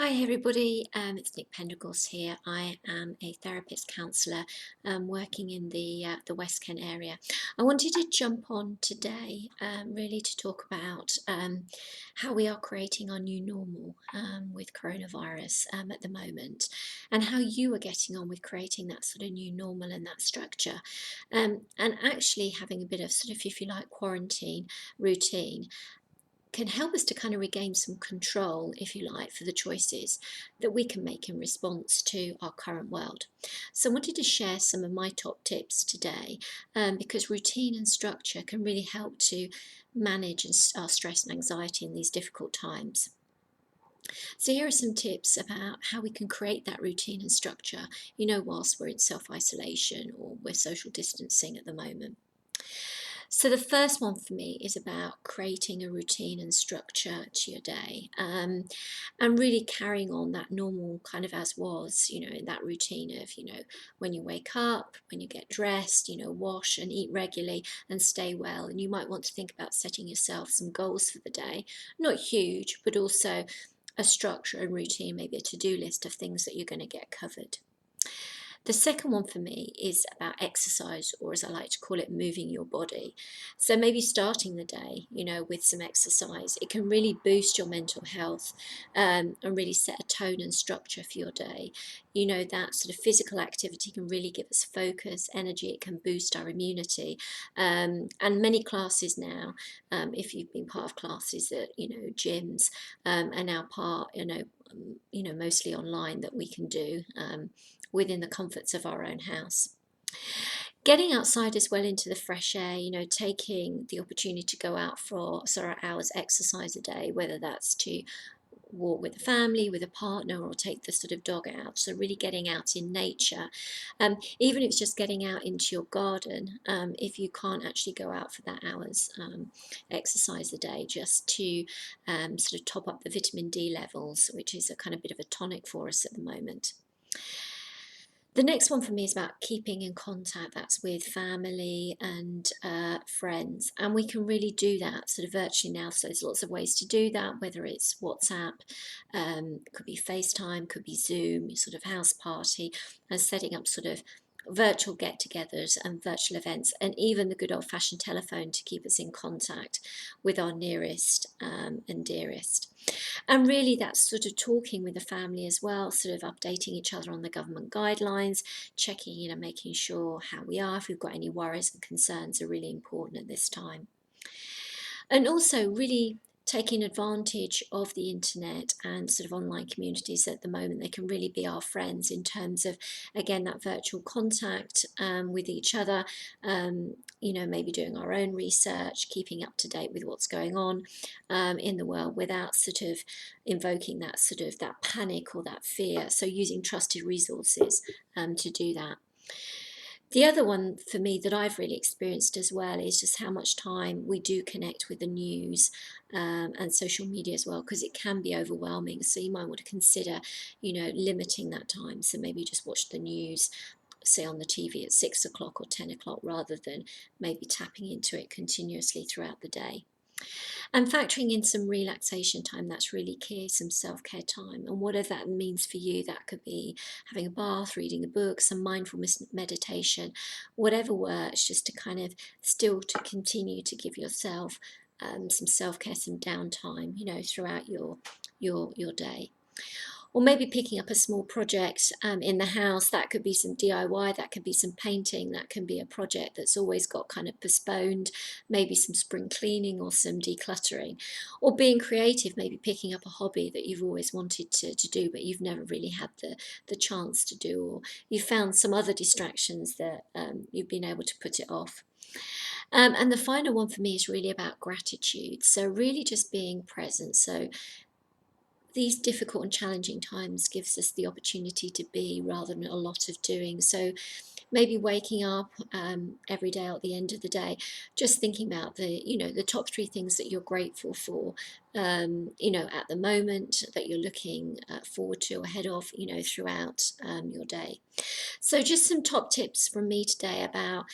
Hi everybody, it's Nick Pendergast here. I am a therapist counsellor working in the West Kent area. I wanted to jump on today really to talk about how we are creating our new normal with coronavirus at the moment, and how you are getting on with creating that sort of new normal and that structure, and actually having a bit of sort of, if you like, quarantine routine can help us to kind of regain some control, if you like, for the choices that we can make in response to our current world. So I wanted to share some of my top tips today because routine and structure can really help to manage our stress and anxiety in these difficult times. So here are some tips about how we can create that routine and structure, whilst we're in self-isolation or we're social distancing at the moment. So the first one for me is about creating a routine and structure to your day, and really carrying on that normal kind of as was, in that routine of, when you wake up, when you get dressed, wash and eat regularly and stay well. And you might want to think about setting yourself some goals for the day, not huge, but also a structure and routine, maybe a to-do list of things that you're going to get covered. The second one for me is about exercise, or as I like to call it, moving your body. So maybe starting the day, with some exercise. It can really boost your mental health and really set a tone and structure for your day. That sort of physical activity can really give us focus, energy. It can boost our immunity. And many classes now, if you've been part of classes at, gyms, are now part, mostly online that we can do within the comforts of our own house. Getting outside as well into the fresh air, taking the opportunity to go out for sort of hours exercise a day, whether that's to walk with a family, with a partner, or take the sort of dog out. So really getting out in nature, even if it's just getting out into your garden, if you can't actually go out for that hours exercise a day, just to sort of top up the vitamin D levels, which is a kind of bit of a tonic for us at the moment. The next one for me is about keeping in contact. That's with family and friends. And we can really do that sort of virtually now. So there's lots of ways to do that, whether it's WhatsApp, could be FaceTime, could be Zoom, sort of house party, and setting up sort of virtual get-togethers and virtual events, and even the good old-fashioned telephone to keep us in contact with our nearest and dearest. And really that's sort of talking with the family as well, sort of updating each other on the government guidelines, checking, making sure how we are, if we've got any worries and concerns are really important at this time. And also really taking advantage of the internet and sort of online communities at the moment. They can really be our friends in terms of, again, that virtual contact with each other, maybe doing our own research, keeping up to date with what's going on in the world without sort of invoking that sort of that panic or that fear. So using trusted resources to do that. The other one for me that I've really experienced as well is just how much time we do connect with the news and social media as well, because it can be overwhelming. So you might want to consider, limiting that time. So maybe just watch the news, say on the TV at 6 o'clock or 10 o'clock, rather than maybe tapping into it continuously throughout the day. And factoring in some relaxation time, that's really key, some self-care time. And whatever that means for you, that could be having a bath, reading a book, some mindfulness meditation, whatever works, just to kind of still to continue to give yourself some self-care, some downtime, throughout your day. Or maybe picking up a small project in the house. That could be some DIY, that could be some painting, that can be a project that's always got kind of postponed, maybe some spring cleaning or some decluttering. Or being creative, maybe picking up a hobby that you've always wanted to do but you've never really had the chance to do, or you've found some other distractions that you've been able to put it off. And the final one for me is really about gratitude. So really just being present. So these difficult and challenging times gives us the opportunity to be rather than a lot of doing. So maybe waking up every day at the end of the day, just thinking about the top three things that you're grateful for, at the moment, that you're looking forward to, ahead of, throughout your day. So just some top tips from me today about,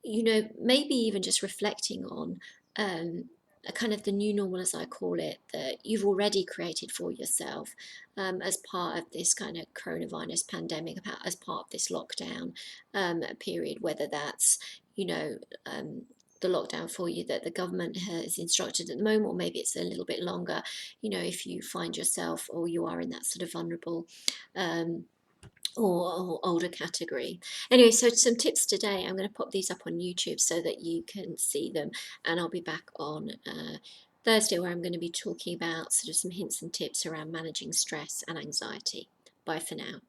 maybe even just reflecting on um, kind of the new normal, as I call it, that you've already created for yourself as part of this kind of coronavirus pandemic, as part of this lockdown period, whether that's, you know, the lockdown for you that the government has instructed at the moment, or maybe it's a little bit longer, you know, if you find yourself or you are in that sort of vulnerable um, or older category. Anyway, so some tips today. I'm going to pop these up on YouTube so that you can see them, and I'll be back on Thursday where I'm going to be talking about sort of some hints and tips around managing stress and anxiety. Bye for now.